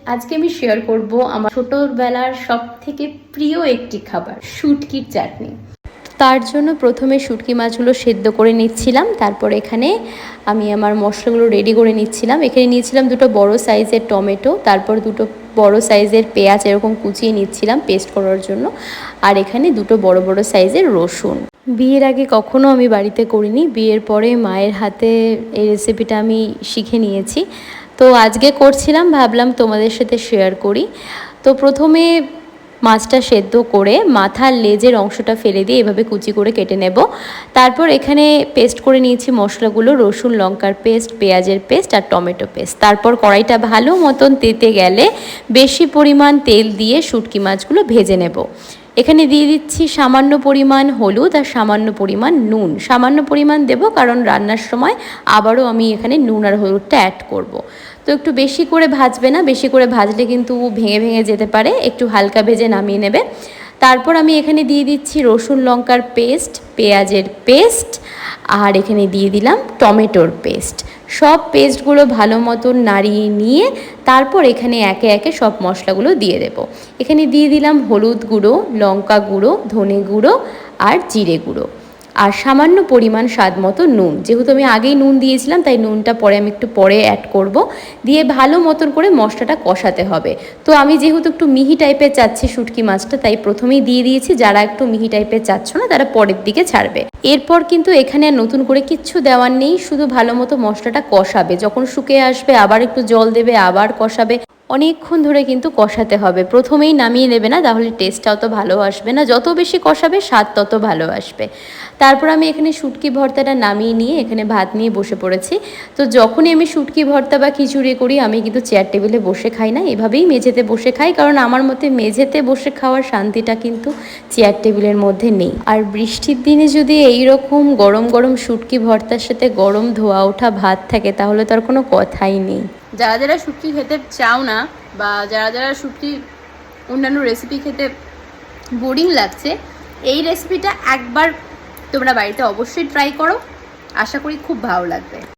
আজকে আমি শেয়ার করব আমার ছোটবেলার সবথেকে প্রিয় একটি খাবার, শুটকির চাটনি। তার জন্য প্রথমে শুটকি মাছগুলো সেদ্ধ করে নিচ্ছিলাম। তারপর এখানে আমি আমার মশলাগুলো রেডি করে নিচ্ছিলাম। এখানে নিয়েছিলাম দুটো বড় সাইজের টমেটো, তারপর দুটো বড় সাইজের পেঁয়াজ এরকম কুচিয়ে নিচ্ছিলাম পেস্ট করার জন্য, আর এখানে দুটো বড় বড় সাইজের রসুন। বিয়ের আগে কখনো আমি বাড়িতে করিনি, বিয়ের পরে মায়ের হাতে এই রেসিপিটা আমি শিখে নিয়েছি। তো আজকে করছিলাম, ভাবলাম তোমাদের সাথে শেয়ার করি। তো প্রথমে মাছটা সেদ্ধ করে মাথার লেজের অংশটা ফেলে দিয়ে এভাবে কুচি করে কেটে নেব। তারপর এখানে পেস্ট করে নিয়েছি মশলাগুলো, রসুন লঙ্কার পেস্ট, পেঁয়াজের পেস্ট আর টমেটো পেস্ট। তারপর কড়াইটা ভালো মতন তেতে গেলে বেশি পরিমাণ তেল দিয়ে শুটকি মাছগুলো ভেজে নেব। এখানে দিয়ে দিচ্ছি সামান্য পরিমাণ হলুদ আর সামান্য পরিমাণ নুন। সামান্য পরিমাণ দেব কারণ রান্নার সময় আবারও আমি এখানে নুন আর হলুদটা অ্যাড করব। তো একটু বেশি করে ভাজবে না, বেশি করে ভাজলে কিন্তু ভেঙে ভেঙে যেতে পারে, একটু হালকা ভেজে নামিয়ে নেবে। তারপর আমি এখানে দিয়ে দিচ্ছি রসুন লঙ্কার পেস্ট, পেঁয়াজের পেস্ট আর এখানে দিয়ে দিলাম টমেটোর পেস্ট। সব পেস্টগুলো ভালো মতন নাড়িয়ে নিয়ে তারপর এখানে একে একে সব মশলাগুলো দিয়ে দেব। এখানে দিয়ে দিলাম হলুদ গুঁড়ো, লঙ্কা গুঁড়ো, ধনে গুঁড়ো আর জিরে গুঁড়ো, আর সামান্য পরিমাণ স্বাদ মতো নুন। যেহেতু আমি আগেই নুন দিয়েছিলাম তাই নুনটা পরে আমি একটু পরে অ্যাড করব। দিয়ে ভালো মতন করে মশলাটা কষাতে হবে। তো আমি যেহেতু একটু মিহি টাইপের চাচ্ছি শুটকি মাছটা, তাই প্রথমেই দিয়ে দিয়েছি। যারা একটু মিহি টাইপের চাচ্ছ না তারা পরের দিকে ছাড়বে। এরপর কিন্তু এখানে আর নতুন করে কিচ্ছু দেওয়ার নেই, শুধু ভালো মতো মশলাটা কষাবে। যখন শুকিয়ে আসবে আবার একটু জল দেবে, আবার কষাবে। অনেকক্ষণ ধরে কিন্তু কষাতে হবে, প্রথমেই নামিয়ে নেবে না, তাহলে টেস্টটা অত ভালো আসবে না। যত বেশি কষাবে স্বাদ তত ভালো আসবে। তারপর আমি এখানে শুটকি ভর্তাটা নামিয়ে নিয়ে এখানে ভাত নিয়ে বসে পড়েছি। তো যখনই আমি শুটকি ভর্তা বা খিচুড়ি করি আমি কিন্তু চেয়ার টেবিলে বসে খাই না, এভাবেই মেঝেতে বসে খাই। কারণ আমার মতে মেঝেতে বসে খাওয়ার শান্তিটা কিন্তু চেয়ার টেবিলের মধ্যে নেই। আর বৃষ্টির দিনে যদি এইরকম গরম গরম শুটকি ভর্তার সাথে গরম ধোয়া ওঠা ভাত থাকে তাহলে তো আর কোনো কথাই নেই। যারা যারা শুটকি খেতে চাও না বা যারা যারা শুটকি অন্যান্য রেসিপি খেতে বোরিং লাগছে, এই রেসিপিটা একবার তোমরা বাড়িতে অবশ্যই ট্রাই করো, আশা করি খুব ভালো লাগবে।